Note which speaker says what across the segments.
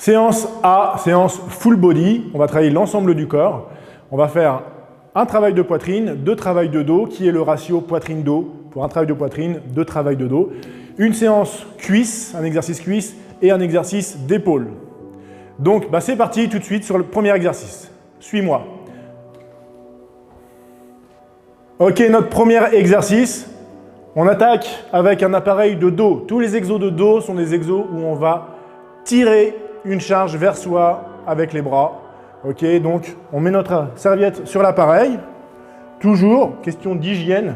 Speaker 1: Séance A, séance full body. On va travailler l'ensemble du corps. On va faire un travail de poitrine, 2 travails de dos, qui est le ratio poitrine-dos. Pour un travail de poitrine, 2 travails de dos. Une séance cuisse, un exercice cuisse et un exercice d'épaule. Donc, c'est parti tout de suite sur le premier exercice. Suis-moi. Ok, notre premier exercice. On attaque avec un appareil de dos. Tous les exos de dos sont des exos où on va tirer une charge vers soi avec les bras. Ok, donc on met notre serviette sur l'appareil. Toujours, question d'hygiène.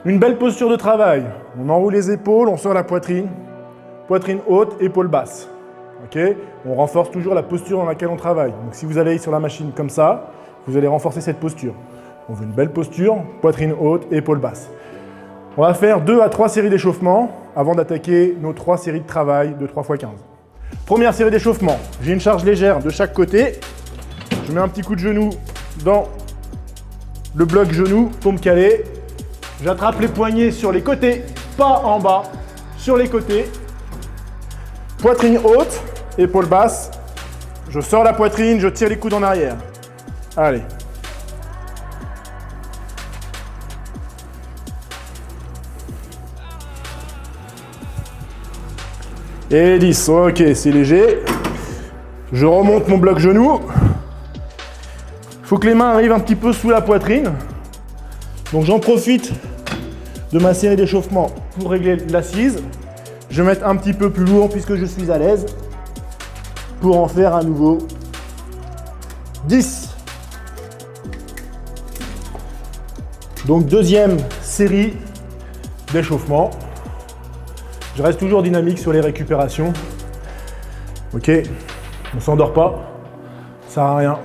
Speaker 1: Une belle posture de travail. On enroule les épaules, on sort la poitrine. Poitrine haute, épaule basse. Ok, on renforce toujours la posture dans laquelle on travaille. Donc si vous allez sur la machine comme ça, vous allez renforcer cette posture. On veut une belle posture, poitrine haute, épaule basse. On va faire 2 à 3 séries d'échauffement avant d'attaquer nos 3 séries de travail de 3 x 15. Première série d'échauffement, j'ai une charge légère de chaque côté. Je mets un petit coup de genou dans le bloc genou pour me caler. J'attrape les poignets sur les côtés, pas en bas, sur les côtés. Poitrine haute, épaule basse. Je sors la poitrine, je tire les coudes en arrière. Allez. Et 10, ok, c'est léger. Je remonte mon bloc genou. Il faut que les mains arrivent un petit peu sous la poitrine. Donc j'en profite de ma série d'échauffement pour régler l'assise. Je vais mettre un petit peu plus lourd puisque je suis à l'aise. Pour en faire à nouveau 10. Donc deuxième série d'échauffement. Je reste toujours dynamique sur les récupérations. Ok, on ne s'endort pas, ça sert à rien.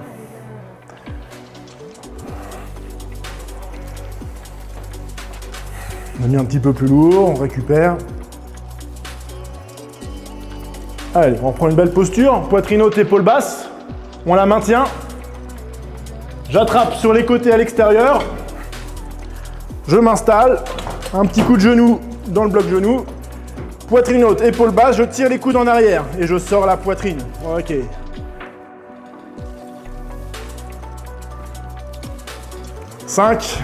Speaker 1: On a mis un petit peu plus lourd, on récupère. Allez, on prend une belle posture, poitrine haute, épaule basse. On la maintient. J'attrape sur les côtés à l'extérieur. Je m'installe. Un petit coup de genou dans le bloc genou. Poitrine haute, épaule basse, je tire les coudes en arrière et je sors la poitrine. Ok. Cinq.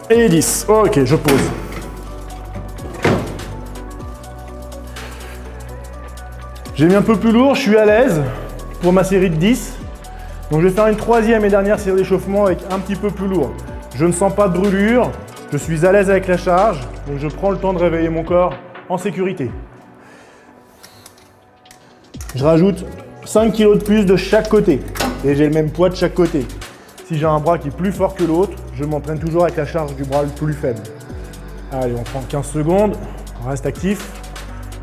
Speaker 1: Et 10. Ok, je pose. J'ai mis un peu plus lourd, je suis à l'aise pour ma série de 10. Donc je vais faire une troisième et dernière série d'échauffement avec un petit peu plus lourd. Je ne sens pas de brûlure, je suis à l'aise avec la charge, donc je prends le temps de réveiller mon corps en sécurité. Je rajoute 5 kg de plus de chaque côté et j'ai le même poids de chaque côté. Si j'ai un bras qui est plus fort que l'autre, je m'entraîne toujours avec la charge du bras le plus faible. Allez, on prend 15 secondes, on reste actif,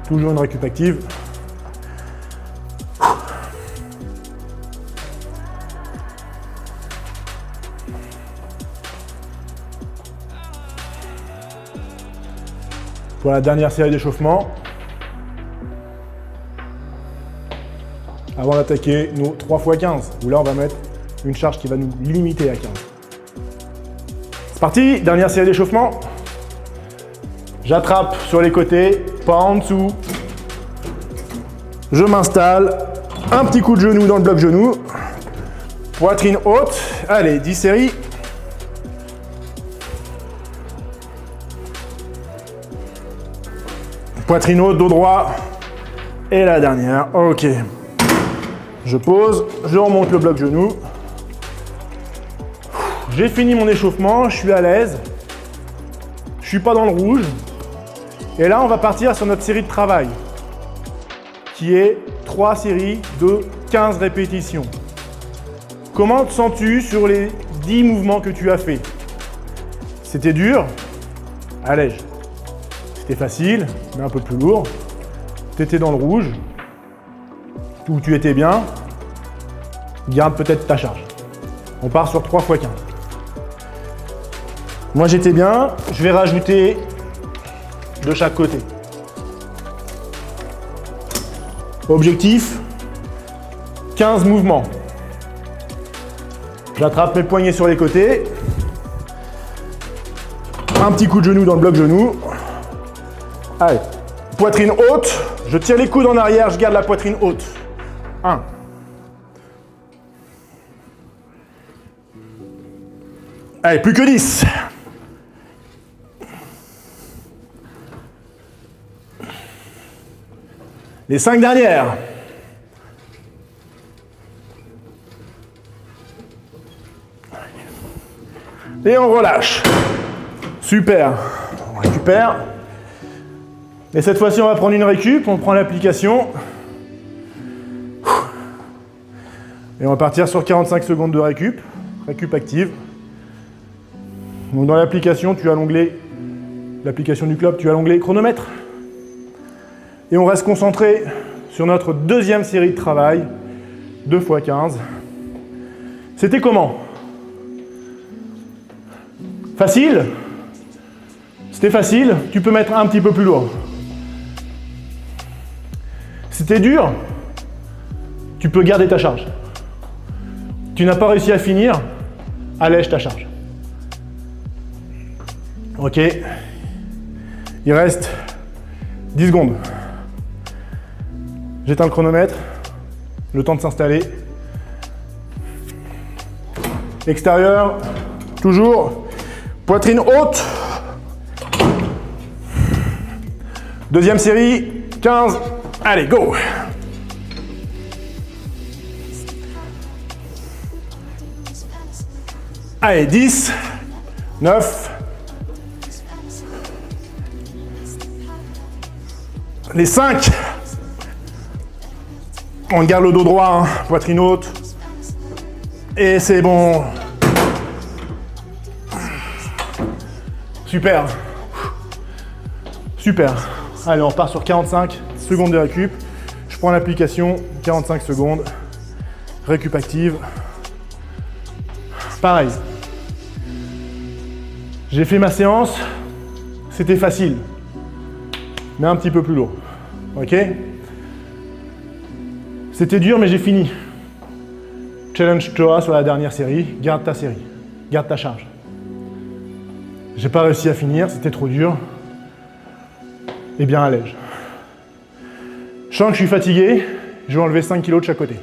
Speaker 1: toujours une récup active. Pour la dernière série d'échauffement, avant d'attaquer nos 3 x 15, où là on va mettre une charge qui va nous limiter à 15. C'est parti, dernière série d'échauffement. J'attrape sur les côtés, pas en dessous. Je m'installe, un petit coup de genou dans le bloc genou. Poitrine haute, allez, 10 séries. Poitrine haute, dos droit. Et la dernière, ok. Je pose, je remonte le bloc genou. J'ai fini mon échauffement, je suis à l'aise. Je suis pas dans le rouge. Et là, on va partir sur notre série de travail, qui est 3 séries de 15 répétitions. Comment te sens-tu sur les 10 mouvements que tu as fait? C'était dur? Allège. C'était facile, mais un peu plus lourd. Tu étais dans le rouge, ou tu étais bien, garde peut-être ta charge. On part sur 3 x 15. Moi j'étais bien, je vais rajouter de chaque côté. Objectif, 15 mouvements. J'attrape mes poignets sur les côtés. Un petit coup de genou dans le bloc genou. Allez, poitrine haute. Je tire les coudes en arrière, je garde la poitrine haute. 1. Allez, plus que 10. Les 5 dernières. Et on relâche. Super. On récupère. Et cette fois-ci, on va prendre une récup. On prend l'application. Et on va partir sur 45 secondes de récup. Récup active. Donc dans l'application, tu as l'onglet, l'application du club, tu as l'onglet chronomètre. Et on reste concentré sur notre deuxième série de travail, 2 x 15. C'était comment? Facile? C'était facile, tu peux mettre un petit peu plus lourd. C'était dur, tu peux garder ta charge. Tu n'as pas réussi à finir, allège ta charge. Ok, il reste 10 secondes. J'éteins le chronomètre, le temps de s'installer. Extérieur, toujours, poitrine haute. Deuxième série, 15, allez, go! Allez, 10, 9, les 5. On garde le dos droit, hein, poitrine haute. Et c'est bon. Super. Super. Allez, on repart sur 45 secondes de récup. Je prends l'application, 45 secondes. Récup active. Pareil. J'ai fait ma séance. C'était facile. Mais un petit peu plus lourd. Ok? C'était dur, mais j'ai fini. Challenge-toi sur la dernière série. Garde ta série. Garde ta charge. J'ai pas réussi à finir, c'était trop dur. Eh bien, allège. Je sens que je suis fatigué. Je vais enlever 5 kg de chaque côté.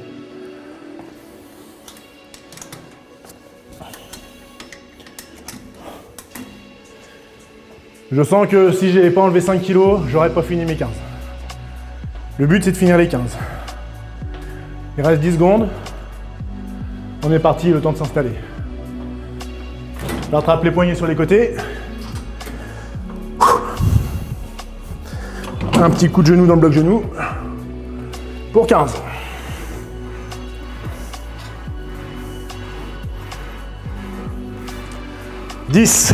Speaker 1: Je sens que si je n'avais pas enlevé 5 kg, j'aurais pas fini mes 15. Le but, c'est de finir les 15. Il reste 10 secondes. On est parti, le temps de s'installer. J'attrape les poignets sur les côtés. Un petit coup de genou dans le bloc genou. Pour 15. « 10.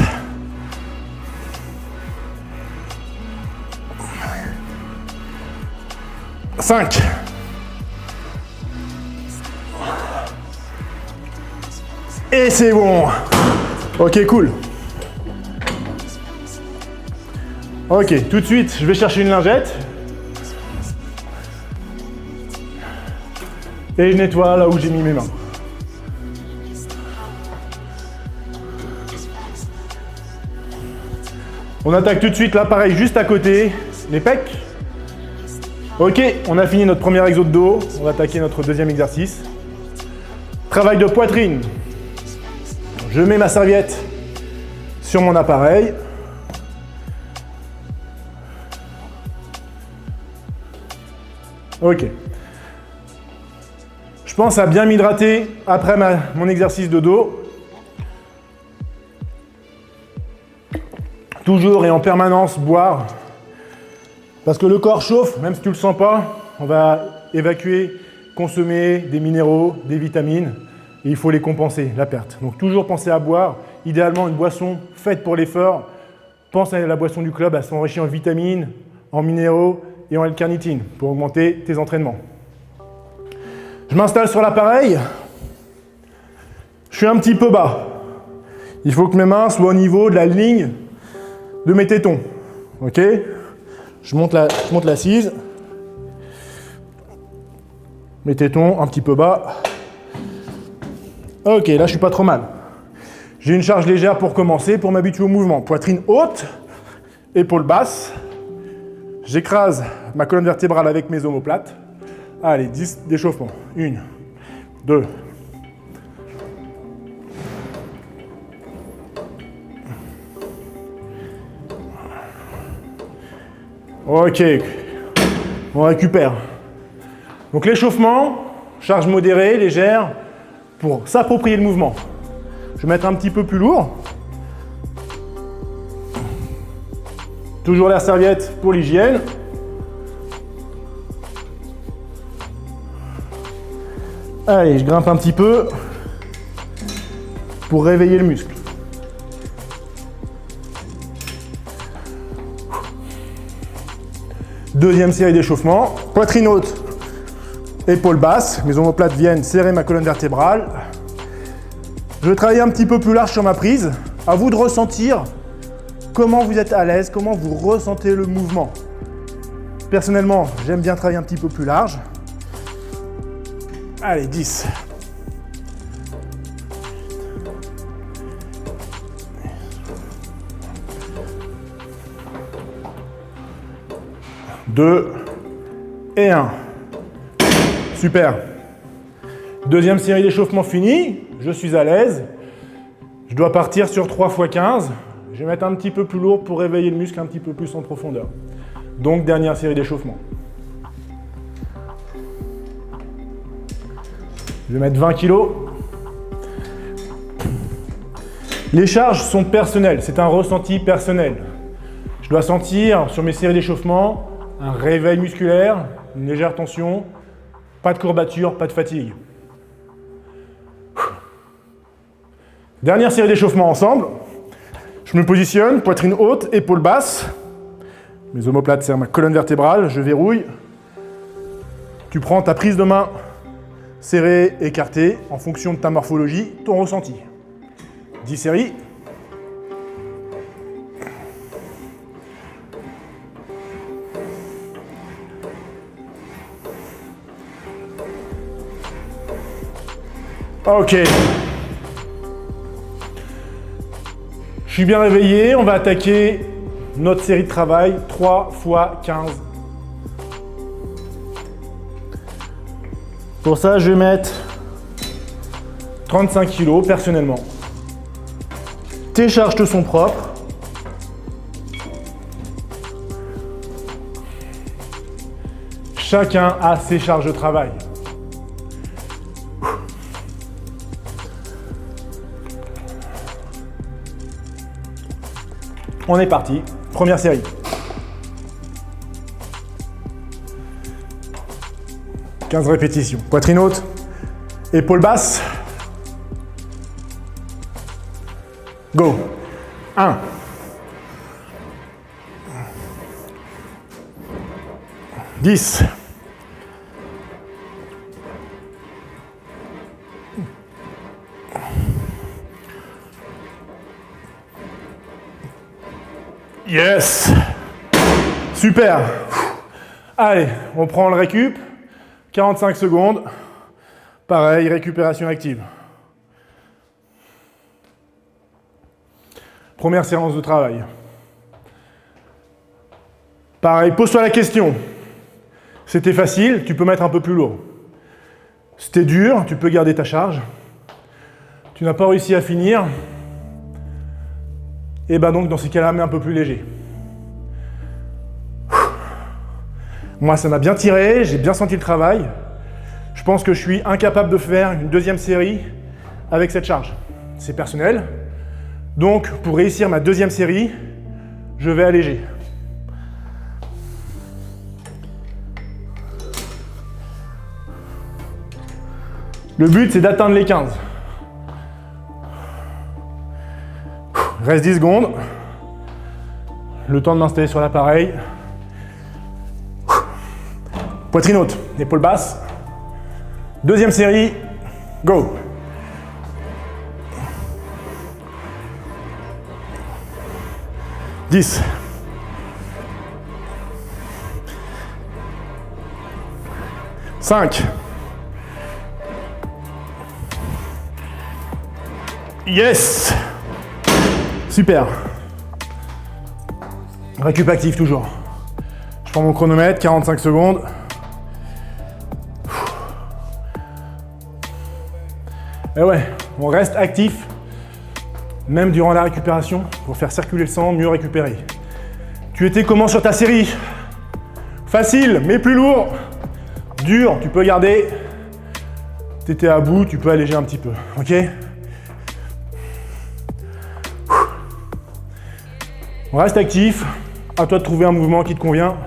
Speaker 1: 5. Et c'est bon. Ok, cool. Ok, tout de suite, je vais chercher une lingette. Et je nettoie là où j'ai mis mes mains. On attaque tout de suite l'appareil juste à côté, les pecs. Ok, on a fini notre premier exo de dos. On va attaquer notre deuxième exercice. Travail de poitrine. Je mets ma serviette sur mon appareil. Ok. Je pense à bien m'hydrater après mon exercice de dos. Toujours et en permanence boire. Parce que le corps chauffe, même si tu ne le sens pas, on va évacuer, consommer des minéraux, des vitamines. Et il faut les compenser, la perte. Donc toujours penser à boire. Idéalement, une boisson faite pour l'effort. Pense à la boisson du club, à s'enrichir en vitamines, en minéraux et en L-carnitine pour augmenter tes entraînements. Je m'installe sur l'appareil. Je suis un petit peu bas. Il faut que mes mains soient au niveau de la ligne de mes tétons. Ok ? Je monte l'assise. Mes tétons un petit peu bas. Ok, là je suis pas trop mal. J'ai une charge légère pour commencer, pour m'habituer au mouvement. Poitrine haute, épaules basses. J'écrase ma colonne vertébrale avec mes omoplates. Allez, 10 d'échauffement. 1, 2. Ok, on récupère. Donc l'échauffement, charge modérée, légère, pour s'approprier le mouvement. Je vais mettre un petit peu plus lourd. Toujours la serviette pour l'hygiène. Allez, je grimpe un petit peu pour réveiller le muscle. Deuxième série d'échauffement. Poitrine haute, épaules basses. Mes omoplates viennent serrer ma colonne vertébrale. Je vais travailler un petit peu plus large sur ma prise. À vous de ressentir comment vous êtes à l'aise, comment vous ressentez le mouvement. Personnellement, j'aime bien travailler un petit peu plus large. Allez, 10. Deux et 1. Super. Deuxième série d'échauffement finie. Je suis à l'aise. Je dois partir sur 3 x 15. Je vais mettre un petit peu plus lourd pour réveiller le muscle un petit peu plus en profondeur. Donc, dernière série d'échauffement. Je vais mettre 20 kg. Les charges sont personnelles, c'est un ressenti personnel. Je dois sentir sur mes séries d'échauffement un réveil musculaire, une légère tension, pas de courbature, pas de fatigue. Dernière série d'échauffement ensemble. Je me positionne, poitrine haute, épaules basses. Mes omoplates serrent ma colonne vertébrale, je verrouille. Tu prends ta prise de main serrée, écartée, en fonction de ta morphologie, ton ressenti. 10 séries. Ok. Je suis bien réveillé, on va attaquer notre série de travail 3 x 15. Pour ça, je vais mettre 35 kg personnellement. Tes charges te sont propres. Chacun a ses charges de travail. On est parti. Première série. « 15 répétitions. Poitrine haute, épaules basses. Go. 1. 10. Yes. Super. Allez, on prend le récup. 45 secondes. Pareil, récupération active. Première séance de travail. Pareil, pose-toi la question. C'était facile, tu peux mettre un peu plus lourd. C'était dur, tu peux garder ta charge. Tu n'as pas réussi à finir. Et ben donc dans ces cas-là, mets un peu plus léger. Moi, ça m'a bien tiré, j'ai bien senti le travail. Je pense que je suis incapable de faire une deuxième série avec cette charge. C'est personnel. Donc, pour réussir ma deuxième série, je vais alléger. Le but, c'est d'atteindre les 15. Reste 10 secondes. Le temps de m'installer sur l'appareil. Poitrine haute, épaules basses. Deuxième série, go. « 10. 5. Yes. Super. Récup actif toujours. Je prends mon chronomètre, 45 secondes. Et ouais, on reste actif, même durant la récupération, pour faire circuler le sang, mieux récupérer. Tu étais comment sur ta série? Facile, mais plus lourd. Dur, tu peux garder. Tu étais à bout, tu peux alléger un petit peu, ok? On reste actif. À toi de trouver un mouvement qui te convient.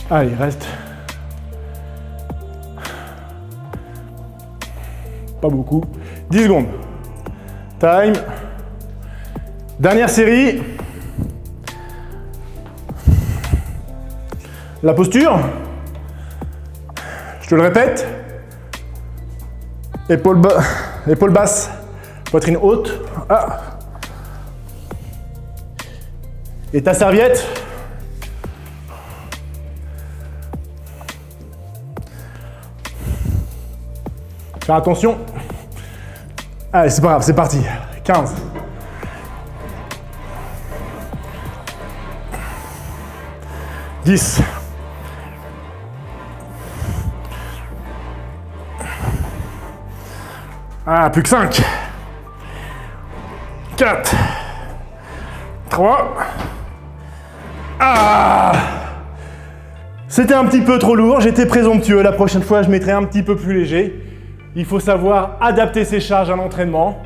Speaker 1: Allez, reste. Pas beaucoup. 10 secondes. Time. Dernière série. La posture. Je te le répète. Épaule basse, poitrine haute. Ah. Et ta serviette. Faire attention. Allez, c'est pas grave, c'est parti. 15. « 10. Ah, plus que 5. 4. 3. Ah! C'était un petit peu trop lourd, j'étais présomptueux. La prochaine fois, je mettrai un petit peu plus léger. Il faut savoir adapter ses charges à l'entraînement.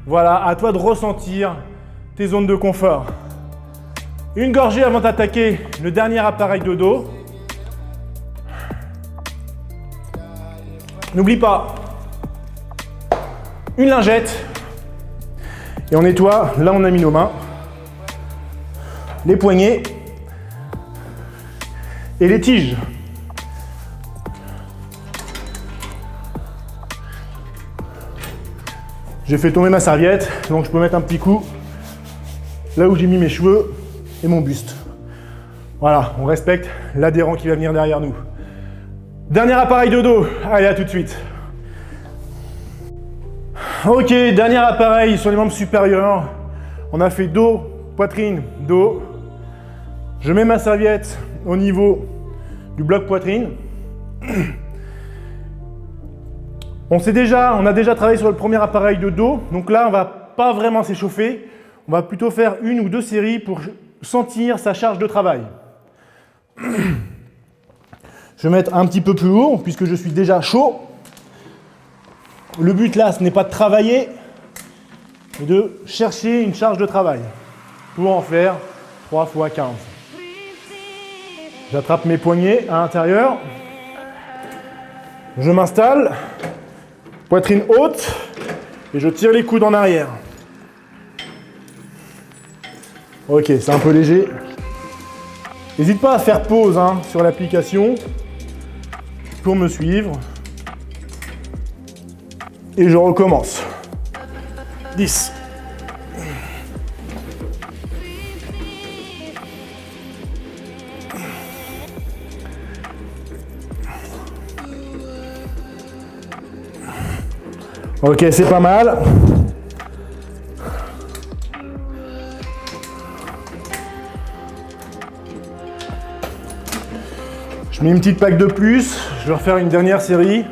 Speaker 1: Voilà, à toi de ressentir tes zones de confort. Une gorgée avant d'attaquer le dernier appareil de dos. N'oublie pas, une lingette. Et on nettoie, là on a mis nos mains, les poignets et les tiges. J'ai fait tomber ma serviette, donc je peux mettre un petit coup là où j'ai mis mes cheveux et mon buste. Voilà, on respecte l'adhérent qui va venir derrière nous. Dernier appareil de dos, allez, à tout de suite. Ok, dernier appareil sur les membres supérieurs. On a fait dos, poitrine, dos. Je mets ma serviette au niveau du bloc poitrine. On a déjà travaillé sur le premier appareil de dos, donc là on va pas vraiment s'échauffer, on va plutôt faire une ou deux séries pour sentir sa charge de travail. Je vais mettre un petit peu plus lourd puisque je suis déjà chaud. Le but là, ce n'est pas de travailler, mais de chercher une charge de travail pour en faire 3 fois 15. J'attrape mes poignets à l'intérieur, je m'installe. Poitrine haute et je tire les coudes en arrière. Ok, c'est un peu léger. N'hésite pas à faire pause sur l'application pour me suivre. Et je recommence. 10. Ok, c'est pas mal. Je mets une petite plaque de plus. Je vais refaire une dernière série.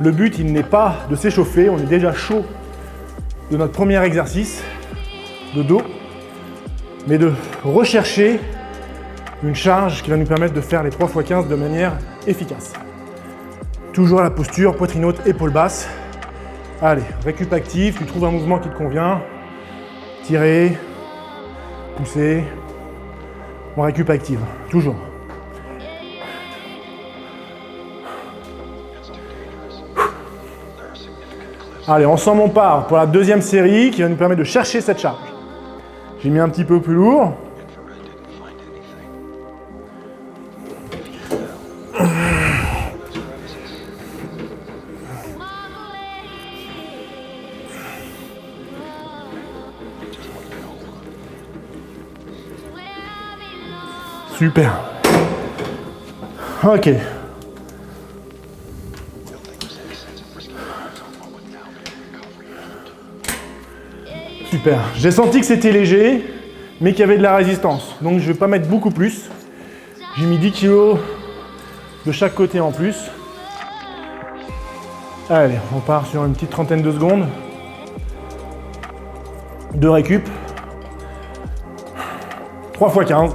Speaker 1: Le but, il n'est pas de s'échauffer. On est déjà chaud de notre premier exercice de dos, mais de rechercher une charge qui va nous permettre de faire les 3 x 15 de manière efficace. Toujours à la posture, poitrine haute, épaule basse. Allez, récup actif, tu trouves un mouvement qui te convient. Tirer, pousser. On récup active, toujours. Allez, ensemble on part pour la deuxième série qui va nous permettre de chercher cette charge. J'ai mis un petit peu plus lourd. Super. Ok. Super. J'ai senti que c'était léger, mais qu'il y avait de la résistance. Donc je ne vais pas mettre beaucoup plus. J'ai mis 10 kg de chaque côté en plus. Allez, on part sur une petite trentaine de secondes. De récup. 3 x 15.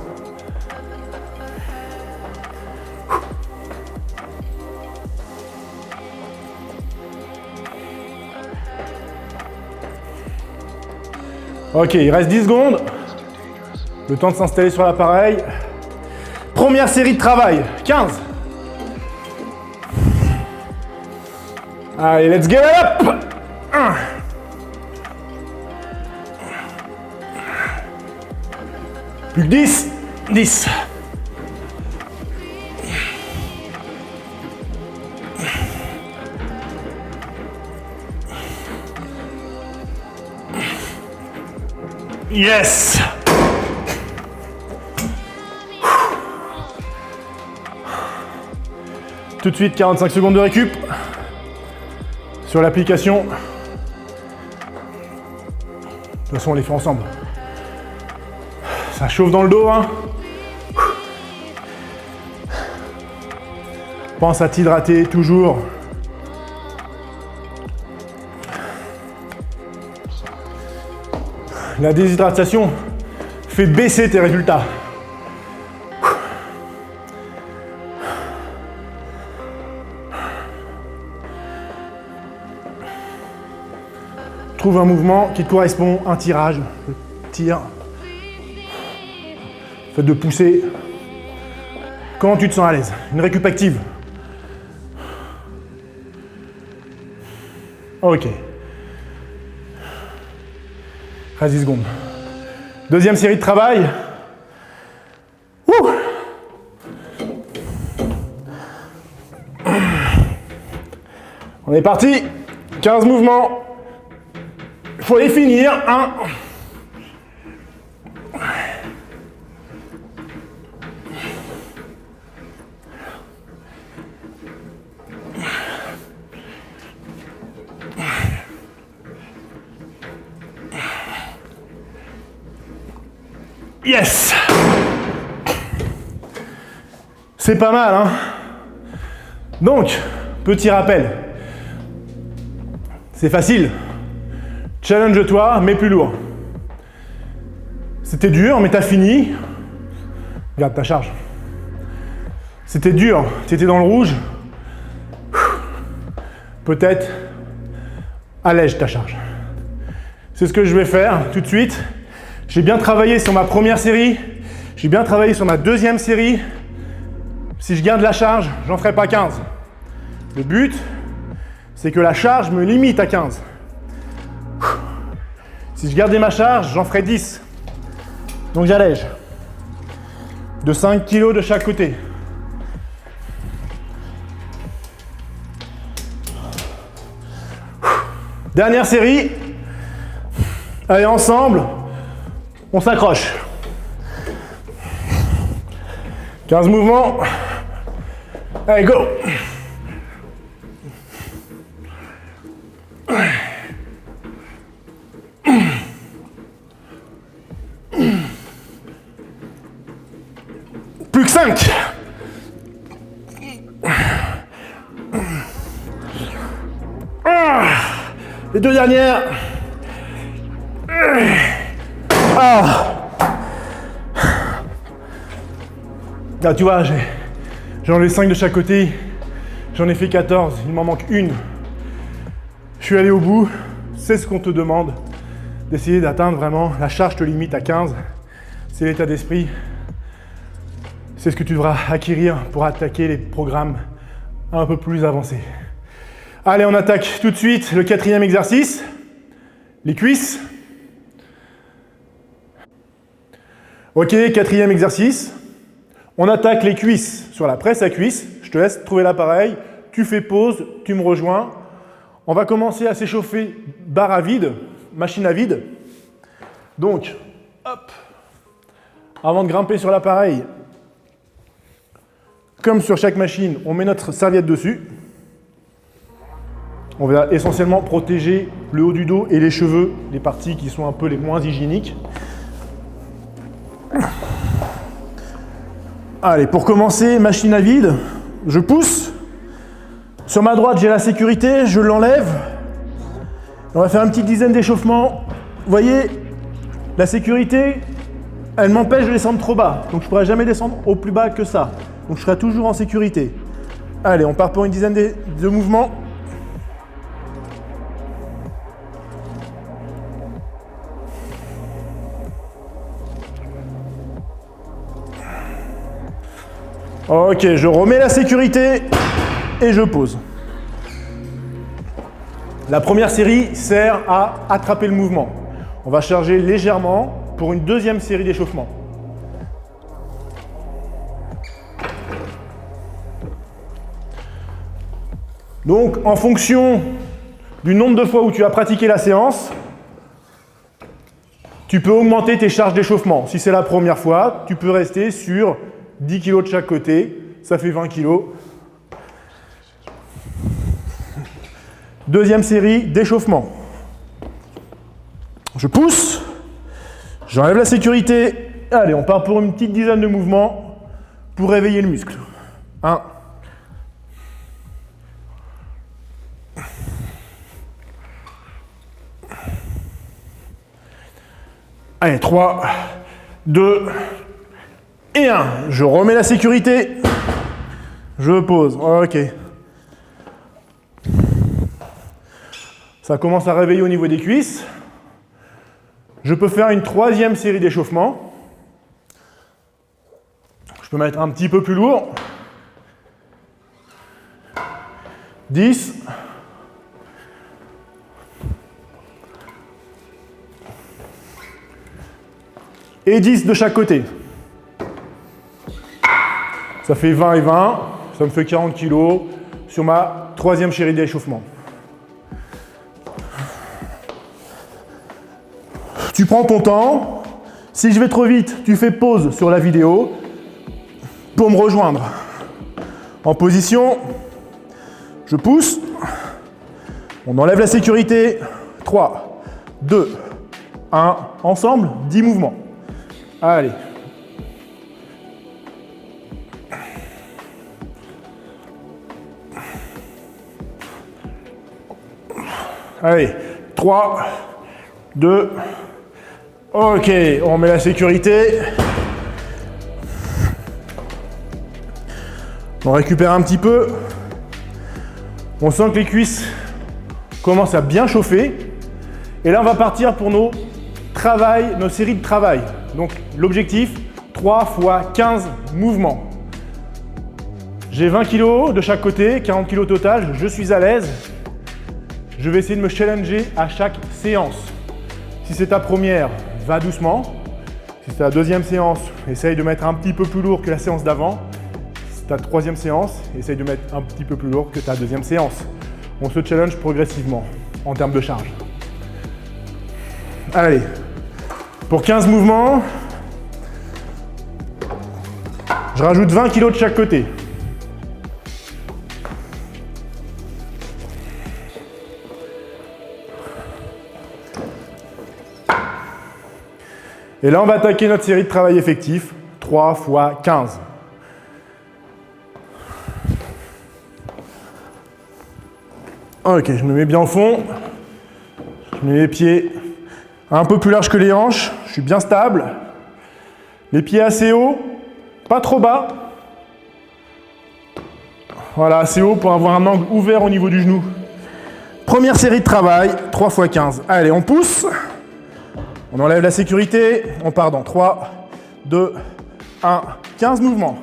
Speaker 1: Ok, il reste 10 secondes. Le temps de s'installer sur l'appareil. Première série de travail, 15. Allez, let's get it up. 1. Plus que 10. 10. Yes! Tout de suite, 45 secondes de récup sur l'application. De toute façon, on les fait ensemble. Ça chauffe dans le dos, hein. Pense à t'hydrater toujours. La déshydratation fait baisser tes résultats. Trouve un mouvement qui te correspond, un tirage, tire. Fait de pousser. Comment tu te sens à l'aise? Une récup active. Ok. 10 secondes. Deuxième série de travail. Ouh. On est parti. 15 mouvements. Il faut les finir. 1. Yes! C'est pas mal, hein? Donc, petit rappel. C'est facile. Challenge-toi, mais plus lourd. C'était dur, mais t'as fini. Regarde ta charge. C'était dur, tu étais dans le rouge. Peut-être allège ta charge. C'est ce que je vais faire tout de suite. J'ai bien travaillé sur ma première série, j'ai bien travaillé sur ma deuxième série. Si je garde la charge, j'en ferai pas 15. Le but, c'est que la charge me limite à 15. Si je gardais ma charge, j'en ferai 10. Donc j'allège. De 5 kg de chaque côté. Dernière série. Allez, ensemble. On s'accroche. 15 mouvements. Allez, go! Plus que 5. Les deux dernières. Là, tu vois, j'ai enlevé 5 de chaque côté, j'en ai fait 14, il m'en manque une. Je suis allé au bout, c'est ce qu'on te demande, d'essayer d'atteindre vraiment, la charge te limite à 15, c'est l'état d'esprit, c'est ce que tu devras acquérir pour attaquer les programmes un peu plus avancés. Allez, on attaque tout de suite le 4e exercice, les cuisses. Ok, 4e exercice. On attaque les cuisses sur la presse à cuisses. Je te laisse trouver l'appareil. Tu fais pause, tu me rejoins. On va commencer à s'échauffer barre à vide, machine à vide. Donc, hop, avant de grimper sur l'appareil, comme sur chaque machine, on met notre serviette dessus. On va essentiellement protéger le haut du dos et les cheveux, les parties qui sont un peu les moins hygiéniques. Allez, pour commencer, machine à vide, je pousse. Sur ma droite, j'ai la sécurité, je l'enlève. On va faire une petite dizaine d'échauffements. Vous voyez, la sécurité, elle m'empêche de descendre trop bas. Donc je ne pourrai jamais descendre au plus bas que ça. Donc je serai toujours en sécurité. Allez, on part pour une dizaine de mouvements. Ok, je remets la sécurité et je pose. La première série sert à attraper le mouvement. On va charger légèrement pour une deuxième série d'échauffement. Donc, en fonction du nombre de fois où tu as pratiqué la séance, tu peux augmenter tes charges d'échauffement. Si c'est la première fois, tu peux rester sur 10 kg de chaque côté, ça fait 20 kg. Deuxième série d'échauffement. Je pousse, j'enlève la sécurité. Allez, on part pour une petite dizaine de mouvements pour réveiller le muscle. 1. Allez, 3, 2 et 1. Je remets la sécurité. Je pose. Ok. Ça commence à réveiller au niveau des cuisses. Je peux faire une troisième série d'échauffements. Je peux mettre un petit peu plus lourd. 10. Et 10 de chaque côté. Ça fait 20 et 20. Ça me fait 40 kg sur ma troisième série d'échauffement. Tu prends ton temps. Si je vais trop vite, tu fais pause sur la vidéo pour me rejoindre. En position, je pousse. On enlève la sécurité. 3, 2, 1. Ensemble, 10 mouvements. Allez. Allez, 3, 2, ok, on met la sécurité. On récupère un petit peu. On sent que les cuisses commencent à bien chauffer. Et là, on va partir pour nos séries de travail. Donc, l'objectif, 3 fois 15 mouvements. J'ai 20 kg de chaque côté, 40 kg total, je suis à l'aise. Je vais essayer de me challenger à chaque séance. Si c'est ta première, va doucement. Si c'est ta deuxième séance, essaye de mettre un petit peu plus lourd que la séance d'avant. Si c'est ta troisième séance, essaye de mettre un petit peu plus lourd que ta deuxième séance. On se challenge progressivement en termes de charge. Allez, pour 15 mouvements, je rajoute 20 kg de chaque côté. Et là, on va attaquer notre série de travail effectif, 3 fois 15. Ok, je me mets bien au fond. Je mets les pieds un peu plus larges que les hanches. Je suis bien stable. Les pieds assez hauts, pas trop bas. Voilà, assez haut pour avoir un angle ouvert au niveau du genou. Première série de travail, 3 fois 15. Allez, on pousse. On enlève la sécurité, on part dans 3, 2, 1, 15 mouvements.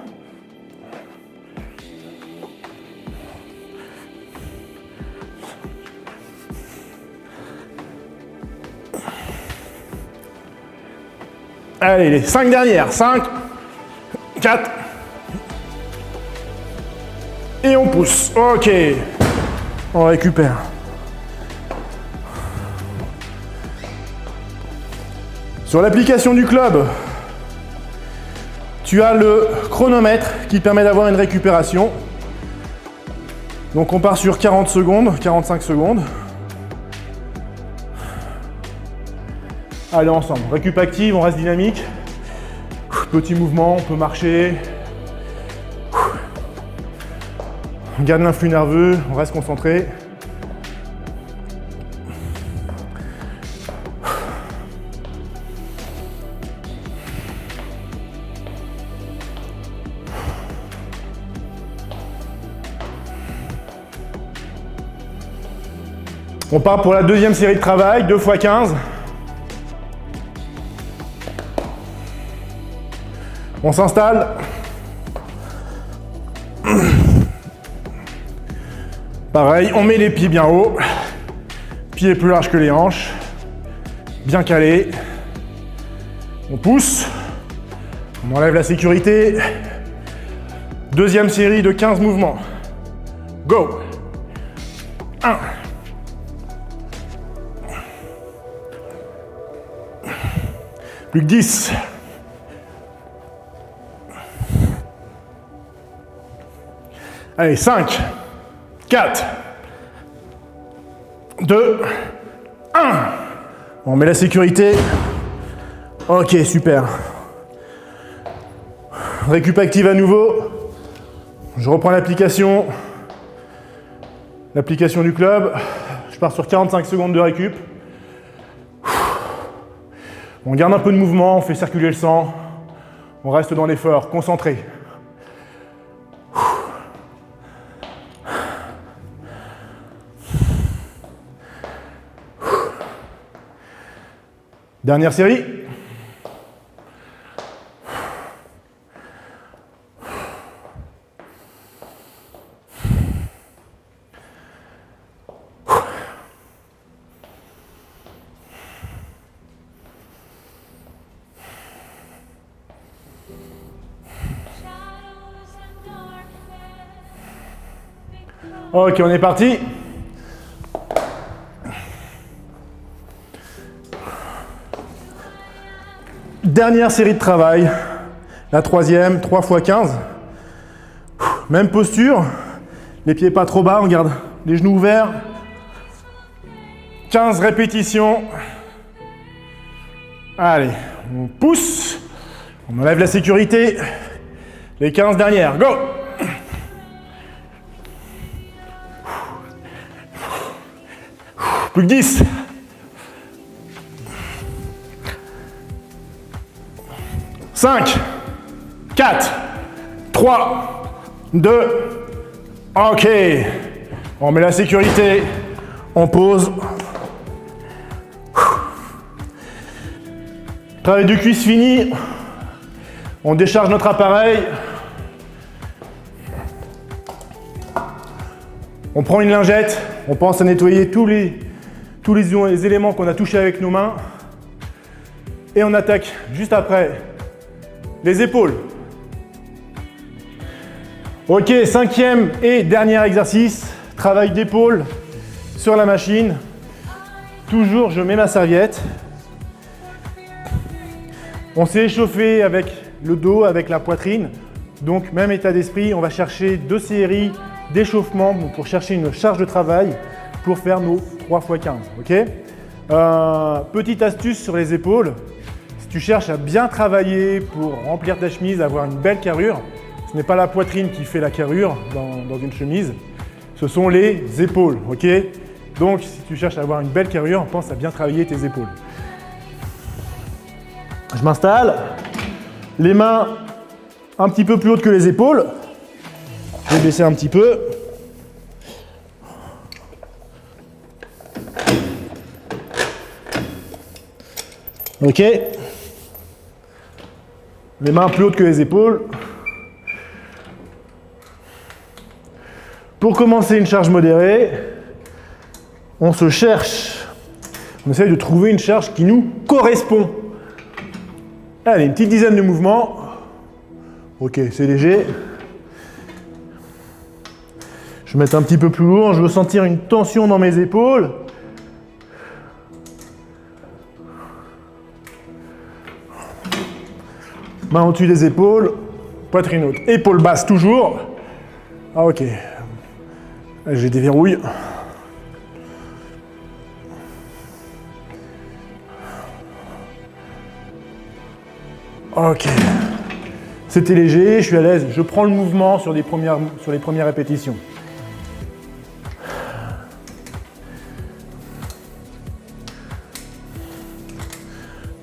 Speaker 1: Allez, les 5 dernières, 5, 4, et on pousse. Ok, on récupère. Sur l'application du club, tu as le chronomètre qui permet d'avoir une récupération. Donc on part sur 40 secondes, 45 secondes. Allez, ensemble. Récup active, on reste dynamique. Petit mouvement, on peut marcher. On garde l'influx nerveux, on reste concentré. On part pour la deuxième série de travail, 2 x 15. On s'installe. Pareil, on met les pieds bien hauts. Pieds plus larges que les hanches. Bien calés. On pousse. On enlève la sécurité. Deuxième série de 15 mouvements. Go! 1. Plus que 10. Allez, 5, 4, 2, 1. On met la sécurité. Ok, super. Récup active à nouveau. Je reprends l'application. L'application du club. Je pars sur 45 secondes de récup. On garde un peu de mouvement, on fait circuler le sang. On reste dans l'effort, concentré. Dernière série. Ok, on est parti. Dernière série de travail, la troisième, 3 x 15. Même posture, les pieds pas trop bas, on garde les genoux ouverts. 15 répétitions. Allez, on pousse, on enlève la sécurité. Les 15 dernières, go! Plus que 10. 5, 4, 3, 2, ok. On met la sécurité, on pose. Travail du cuisse fini. On décharge notre appareil. On prend une lingette, on pense à nettoyer tous les éléments qu'on a touchés avec nos mains. Et on attaque juste après les épaules. Ok, cinquième et dernier exercice, travail d'épaule sur la machine. Toujours, je mets ma serviette. On s'est échauffé avec le dos, avec la poitrine. Donc, même état d'esprit, on va chercher 2 séries d'échauffement pour chercher une charge de travail pour faire nos 3 x 15. Okay, petite astuce sur les épaules. Si tu cherches à bien travailler pour remplir ta chemise, avoir une belle carrure, ce n'est pas la poitrine qui fait la carrure dans une chemise, ce sont les épaules. Okay, donc, si tu cherches à avoir une belle carrure, pense à bien travailler tes épaules. Je m'installe, les mains un petit peu plus hautes que les épaules. Je vais baisser un petit peu. Ok. Les mains plus hautes que les épaules. Pour commencer une charge modérée, on se cherche. On essaye de trouver une charge qui nous correspond. Allez, une petite dizaine de mouvements. Ok, c'est léger. Je vais mettre un petit peu plus lourd, je veux sentir une tension dans mes épaules. Main au-dessus des épaules, poitrine haute, épaules basses toujours. Ah ok, j'ai des verrouilles. Ok. C'était léger, je suis à l'aise. Je prends le mouvement sur les premières répétitions.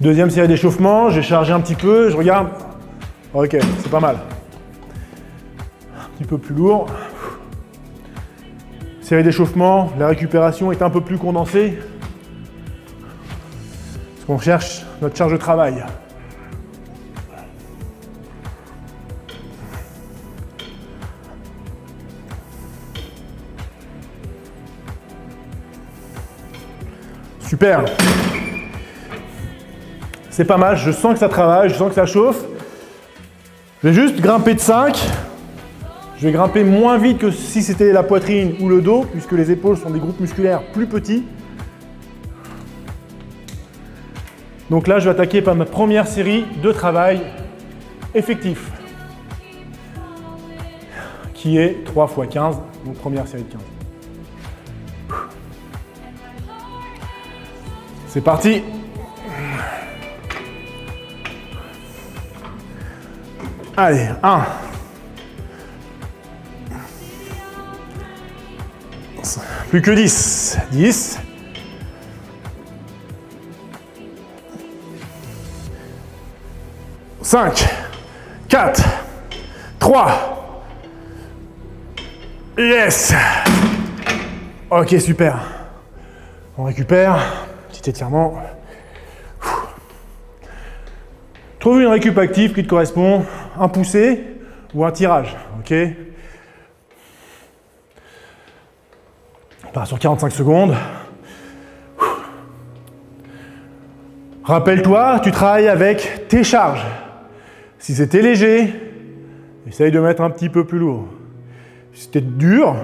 Speaker 1: Deuxième série d'échauffement, j'ai chargé un petit peu, je regarde. Ok, c'est pas mal. Un petit peu plus lourd. Série d'échauffement, la récupération est un peu plus condensée. Parce qu'on cherche notre charge de travail. Super. C'est pas mal, je sens que ça travaille, je sens que ça chauffe. Je vais juste grimper de 5. Je vais grimper moins vite que si c'était la poitrine ou le dos, puisque les épaules sont des groupes musculaires plus petits. Donc là, je vais attaquer par ma première série de travail effectif, qui est 3 x 15, donc première série de 15. C'est parti. Allez, 1. Plus que 10. 10. 5. 4. 3. Yes. Ok, super. On récupère. Petit étirement. Trouve une récup active qui te correspond. Un poussé ou un tirage. Ok. On part sur 45 secondes. Rappelle-toi, tu travailles avec tes charges. Si c'était léger, essaye de mettre un petit peu plus lourd. Si c'était dur,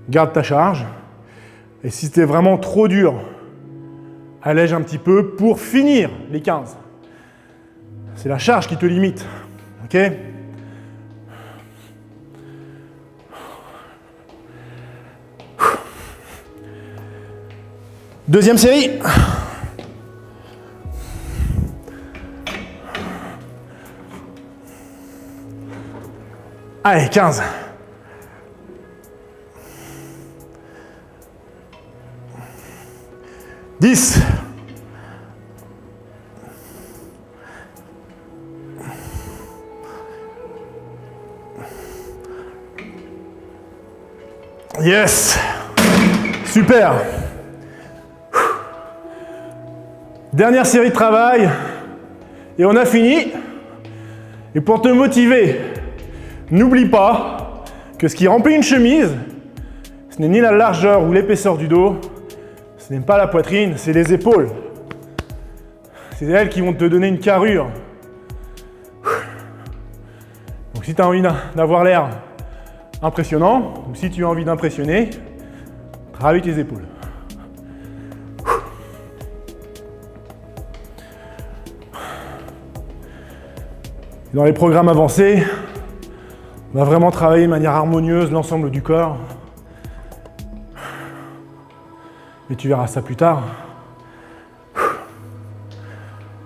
Speaker 1: garde ta charge. Et si c'était vraiment trop dur, allège un petit peu pour finir les 15. C'est la charge qui te limite. Ok ? Deuxième série. Allez, 15. « 10. Yes. Super. Dernière série de travail. Et on a fini. Et pour te motiver, n'oublie pas que ce qui remplit une chemise, ce n'est ni la largeur ou l'épaisseur du dos, ce n'est pas la poitrine, c'est les épaules. C'est elles qui vont te donner une carrure. Donc si tu as envie d'avoir l'air impressionnant, ou si tu as envie d'impressionner, travaille tes épaules. Dans les programmes avancés, on va vraiment travailler de manière harmonieuse l'ensemble du corps. Et tu verras ça plus tard.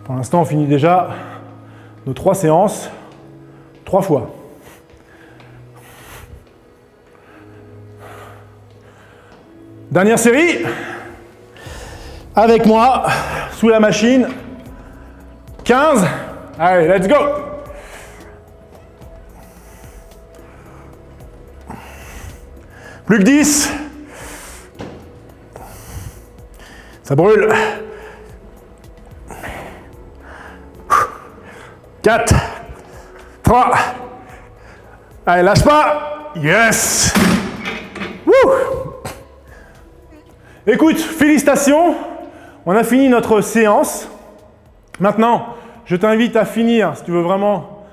Speaker 1: Pour l'instant, on finit déjà nos 3 séances, 3 fois. Dernière série. Avec moi, sous la machine. 15. Allez, let's go. Plus que 10. Ça brûle. 4. 3. Allez, lâche pas. Yes. Wouh. Écoute, félicitations. On a fini notre séance. Maintenant, je t'invite à finir, si tu veux vraiment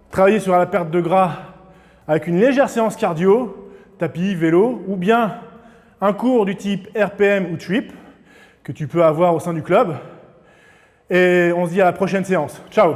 Speaker 1: travailler sur la perte de gras, avec une légère séance cardio, tapis, vélo, ou bien un cours du type RPM ou TRIP, que tu peux avoir au sein du club. Et on se dit à la prochaine séance. Ciao!